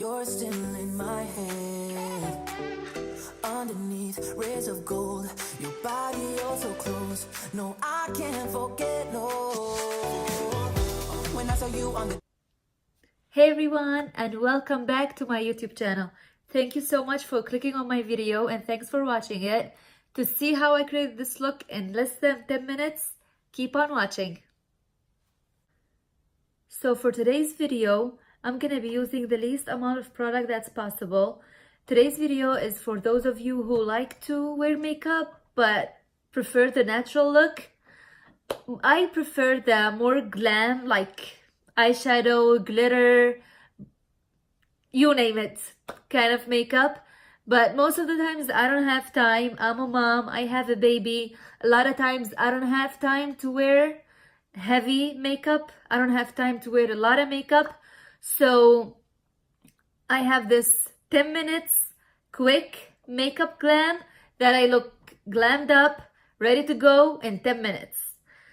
You're still in my head. Underneath rays of gold, your body oh so close. No, I can't forget, no. When I saw you on the Hey everyone, and welcome back to my YouTube channel. Thank you so much for clicking on my video and thanks for watching it. To see how I created this look in less than 10 minutes, keep on watching. So for today's video, I'm gonna be using the least amount of product that's possible. Today's video is for those of you who like to wear makeup but prefer the natural look. I prefer the more glam, like eyeshadow, glitter, you name it, kind of makeup. But most of the times I don't have time. I'm a mom, I have a baby. A lot of times I don't have time to wear heavy makeup. I don't have time to wear a lot of makeup. So I have this 10 minutes quick makeup glam that I look glammed up, ready to go in 10 minutes.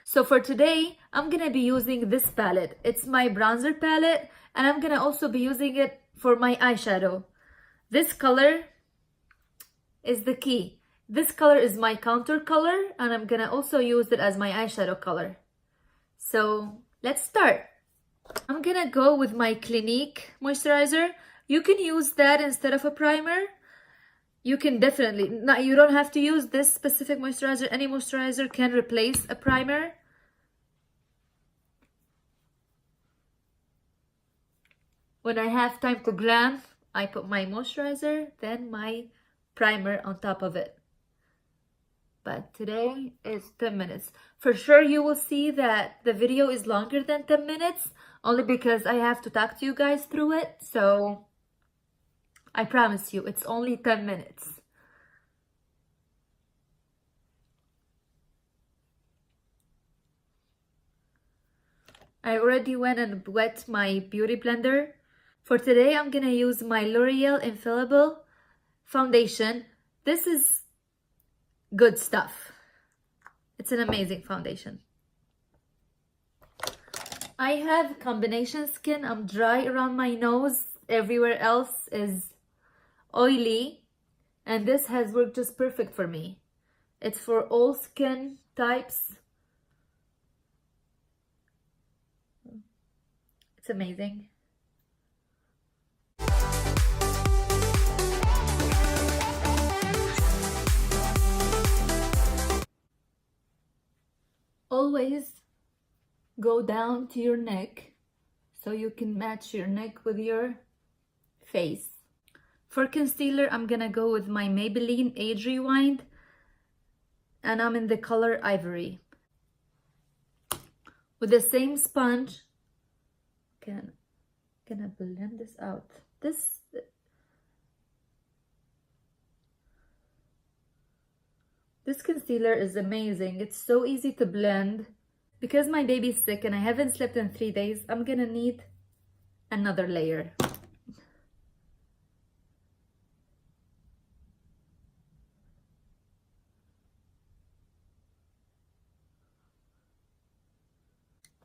So for today, I'm gonna be using this palette. It's my bronzer palette, and I'm gonna also be using it for my eyeshadow. This color is the key. This color is my contour color, and I'm gonna also use it as my eyeshadow color. So let's start. I'm gonna go with my Clinique moisturizer. You can use that instead of a primer. You can definitely, you don't have to use this specific moisturizer. Any moisturizer can replace a primer. When I have time to glam, I put my moisturizer, then my primer on top of it. But today is 10 minutes. For sure you will see that the video is longer than 10 minutes, only because I have to talk to you guys through it. So I promise you, it's only 10 minutes. I already went and wet my beauty blender. For today, I'm gonna use my L'Oreal Infallible foundation. This is good stuff. It's an amazing foundation. I have combination skin. I'm dry around my nose. Everywhere else is oily. And this has worked just perfect for me. It's for all skin types. It's amazing. Always go down to your neck so you can match your neck with your face. For concealer, I'm gonna go with my Maybelline Age Rewind, and I'm in the color Ivory. With the same sponge, gonna blend this out. This concealer is amazing. It's so easy to blend. Because my baby's sick and I haven't slept in 3 days, I'm gonna need another layer.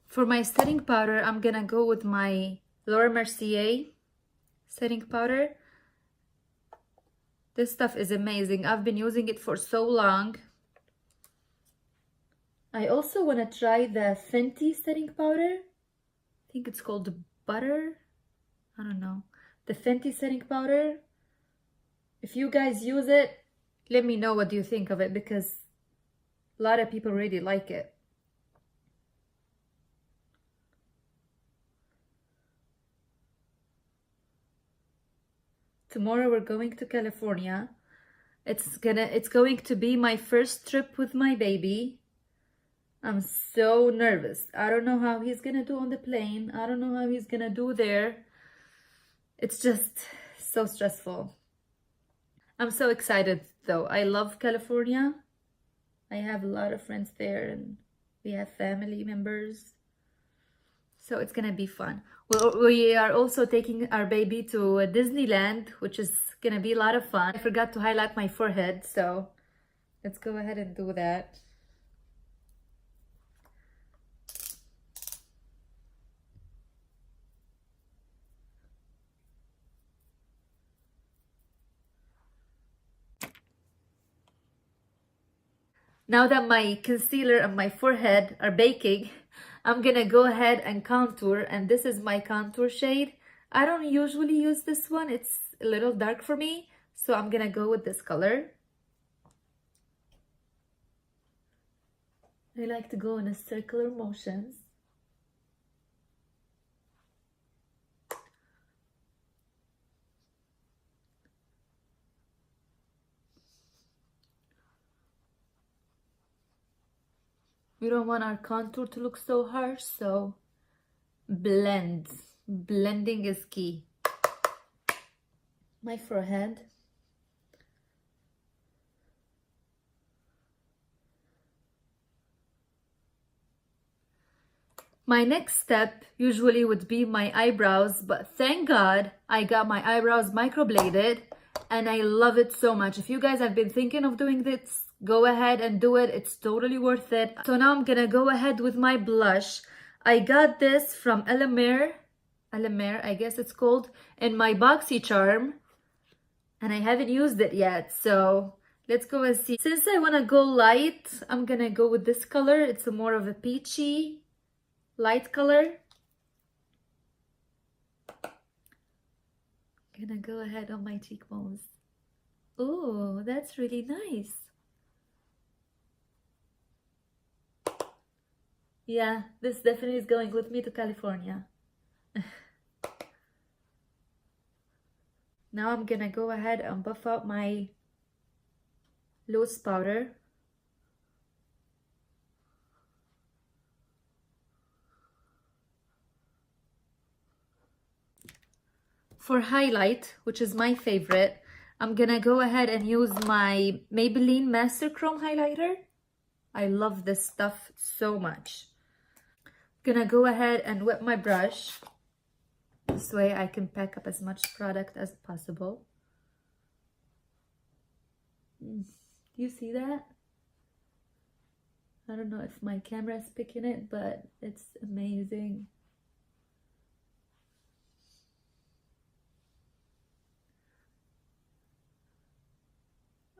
For my setting powder, I'm gonna go with my Laura Mercier setting powder. This stuff is amazing. I've been using it for so long. I also want to try the Fenty setting powder. I think it's called Butter. I don't know. The Fenty setting powder. If you guys use it, let me know what you think of it, because a lot of people really like it. Tomorrow we're going to California. It's going to be my first trip with my baby. I'm so nervous. I don't know how he's gonna do on the plane. I don't know how he's gonna do there. It's just so stressful. I'm so excited though. I love California. I have a lot of friends there and we have family members. So it's gonna be fun. We are also taking our baby to Disneyland, which is gonna be a lot of fun. I forgot to highlight my forehead, so let's go ahead and do that. Now that my concealer and my forehead are baking, I'm gonna go ahead and contour, and this is my contour shade. I don't usually use this one, it's a little dark for me, so I'm gonna go with this color. I like to go in a circular motions. We don't want our contour to look so harsh, so blend. Blending is key. My forehead. My next step usually would be my eyebrows, but thank God I got my eyebrows microbladed and I love it so much. If you guys have been thinking of doing this, go ahead and do it. It's totally worth it. So now I'm gonna go ahead with my blush. I got this from Elamere, I guess it's called, in my BoxyCharm, and I haven't used it yet, so let's go and see. Since I wanna go light, I'm gonna go with this color. It's more of a peachy light color. I'm gonna go ahead on my cheekbones. Oh, that's really nice. Yeah, this definitely is going with me to California. Now I'm gonna go ahead and buff out my loose powder. For highlight, which is my favorite, I'm gonna go ahead and use my Maybelline Master Chrome highlighter. I love this stuff so much. I'm gonna go ahead and wet my brush. This way I can pack up as much product as possible. Do you see that? I don't know if my camera is picking it, but it's amazing.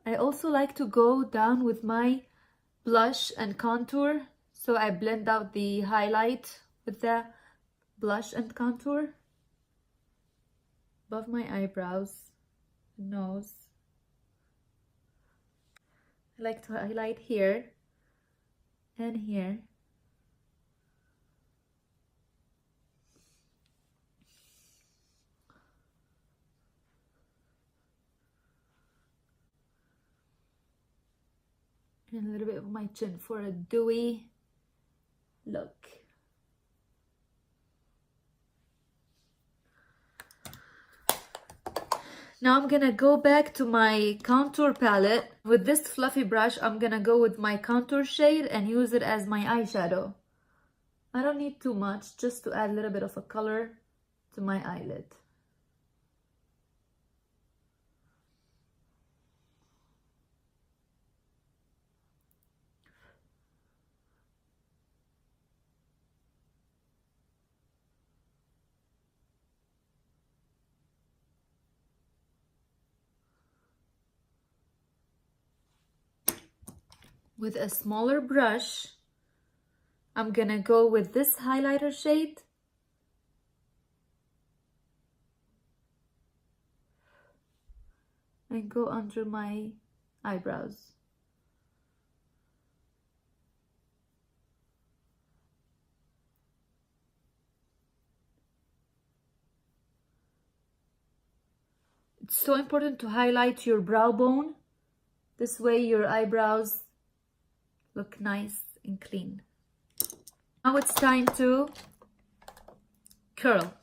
I also like to go down with my blush and contour, so I blend out the highlight with the blush and contour above my eyebrows, nose. I like to highlight here and here. And a little bit of my chin for a dewy look. Now I'm gonna go back to my contour palette. With this fluffy brush, I'm gonna go with my contour shade and use it as my eyeshadow. I don't need too much, just to add a little bit of a color to my eyelid. With a smaller brush, I'm gonna go with this highlighter shade and go under my eyebrows. It's so important to highlight your brow bone. This way your eyebrows look nice and clean. Now it's time to curl.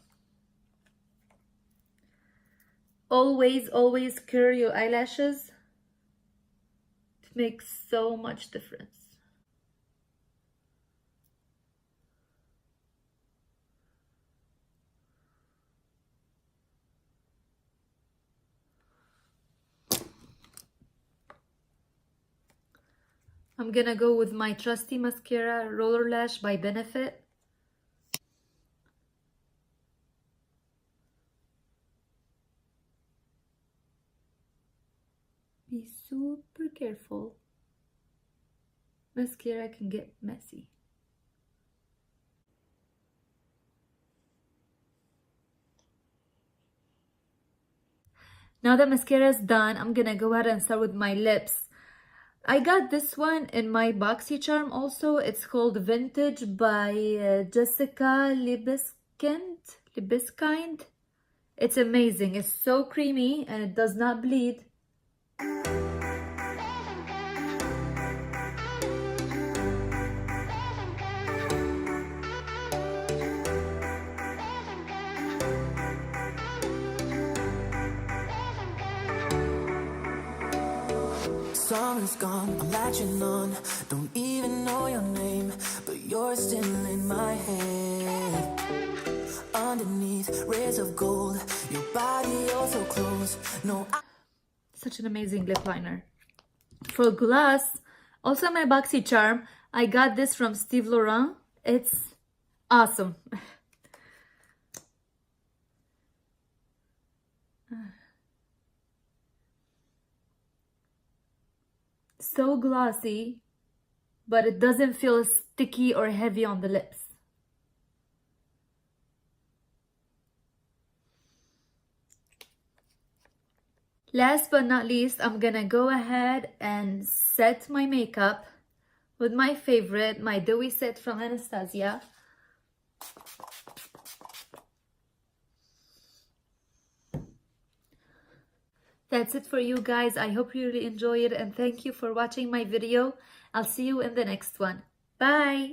Always curl your eyelashes. It makes so much difference. I'm gonna go with my trusty mascara, Roller Lash by Benefit. Be super careful. Mascara can get messy. Now that mascara is done, I'm gonna go ahead and start with my lips. I got this one in my BoxyCharm also. It's called Vintage by Jessica Libeskind. It's amazing. It's so creamy and it does not bleed. Summer's gone, I'm latching on. Don't even know your name, but you're still in my head. Underneath rays of gold, your body oh so close. No, Such an amazing lip liner. For gloss, also my BoxyCharm, I got this from Steve Laurent. It's awesome. So glossy, but it doesn't feel sticky or heavy on the lips. Last but not least, I'm gonna go ahead and set my makeup with my favorite, my dewy set from Anastasia. That's it for you guys. I hope you really enjoy it and thank you for watching my video. I'll see you in the next one. Bye!